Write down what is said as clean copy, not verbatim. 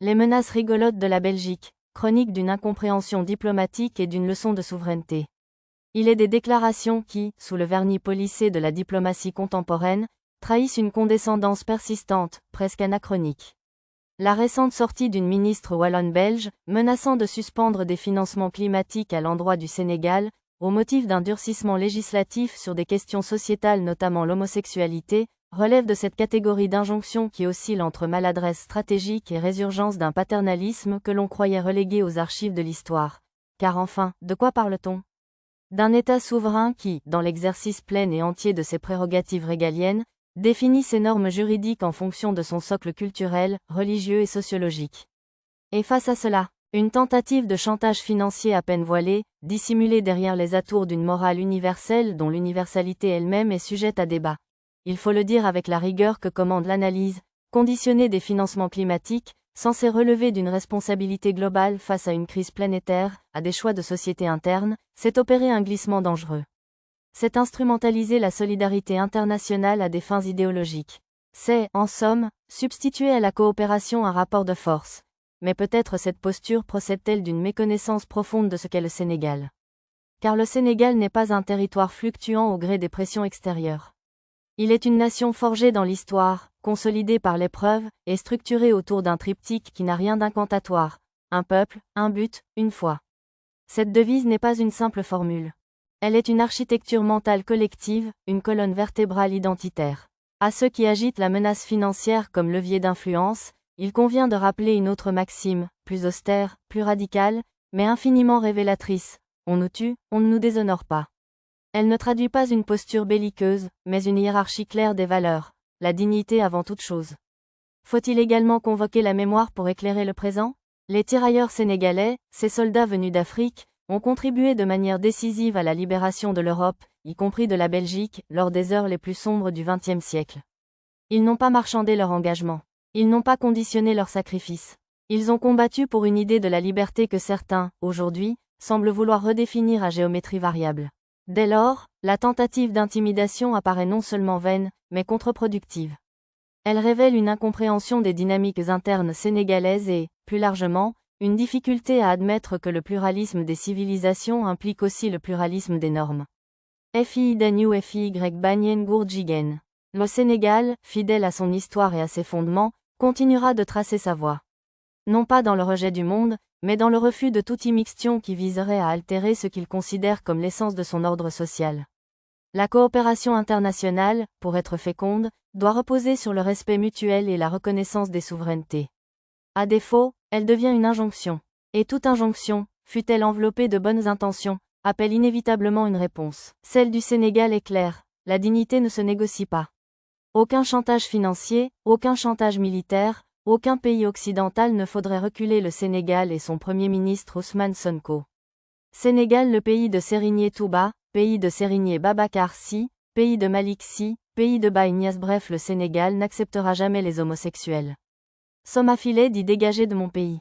Les menaces rigolotes de la Belgique, chronique d'une incompréhension diplomatique et d'une leçon de souveraineté. Il est des déclarations qui, sous le vernis policé de la diplomatie contemporaine, trahissent une condescendance persistante, presque anachronique. La récente sortie d'une ministre wallonne belge, menaçant de suspendre des financements climatiques à l'endroit du Sénégal, au motif d'un durcissement législatif sur des questions sociétales notamment l'homosexualité, relève de cette catégorie d'injonctions qui oscille entre maladresse stratégique et résurgence d'un paternalisme que l'on croyait relégué aux archives de l'histoire. Car enfin, de quoi parle-t-on ? D'un État souverain qui, dans l'exercice plein et entier de ses prérogatives régaliennes, définit ses normes juridiques en fonction de son socle culturel, religieux et sociologique. Et face à cela, une tentative de chantage financier à peine voilée, dissimulée derrière les atours d'une morale universelle dont l'universalité elle-même est sujette à débat. Il faut le dire avec la rigueur que commande l'analyse, conditionnée des financements climatiques, censés relever d'une responsabilité globale face à une crise planétaire, à des choix de société interne, c'est opérer un glissement dangereux. C'est instrumentaliser la solidarité internationale à des fins idéologiques. C'est, en somme, substituer à la coopération un rapport de force. Mais peut-être cette posture procède-t-elle d'une méconnaissance profonde de ce qu'est le Sénégal. Car le Sénégal n'est pas un territoire fluctuant au gré des pressions extérieures. Il est une nation forgée dans l'histoire, consolidée par l'épreuve, et structurée autour d'un triptyque qui n'a rien d'incantatoire. Un peuple, un but, une foi. Cette devise n'est pas une simple formule. Elle est une architecture mentale collective, une colonne vertébrale identitaire. À ceux qui agitent la menace financière comme levier d'influence, il convient de rappeler une autre maxime, plus austère, plus radicale, mais infiniment révélatrice. On nous tue, on ne nous déshonore pas. Elle ne traduit pas une posture belliqueuse, mais une hiérarchie claire des valeurs, la dignité avant toute chose. Faut-il également convoquer la mémoire pour éclairer le présent ? Les tirailleurs sénégalais, ces soldats venus d'Afrique, ont contribué de manière décisive à la libération de l'Europe, y compris de la Belgique, lors des heures les plus sombres du XXe siècle. Ils n'ont pas marchandé leur engagement. Ils n'ont pas conditionné leur sacrifice. Ils ont combattu pour une idée de la liberté que certains, aujourd'hui, semblent vouloir redéfinir à géométrie variable. Dès lors, la tentative d'intimidation apparaît non seulement vaine, mais contre-productive. Elle révèle une incompréhension des dynamiques internes sénégalaises et, plus largement, une difficulté à admettre que le pluralisme des civilisations implique aussi le pluralisme des normes. FI Daniou FY Banyen Gourdjigen. Le Sénégal, fidèle à son histoire et à ses fondements, continuera de tracer sa voie. Non pas dans le rejet du monde, mais dans le refus de toute immixtion qui viserait à altérer ce qu'il considère comme l'essence de son ordre social. La coopération internationale, pour être féconde, doit reposer sur le respect mutuel et la reconnaissance des souverainetés. À défaut, elle devient une injonction. Et toute injonction, fût-elle enveloppée de bonnes intentions, appelle inévitablement une réponse. Celle du Sénégal est claire, la dignité ne se négocie pas. Aucun chantage financier, aucun chantage militaire, aucun pays occidental ne faudrait reculer le Sénégal et son Premier ministre Ousmane Sonko. Sénégal, le pays de Sérigné Touba, pays de Sérigné Babacar Sy, pays de Malick Sy, pays de Baye Niasse. Bref, le Sénégal n'acceptera jamais les homosexuels. Somme affilée dit dégager de mon pays.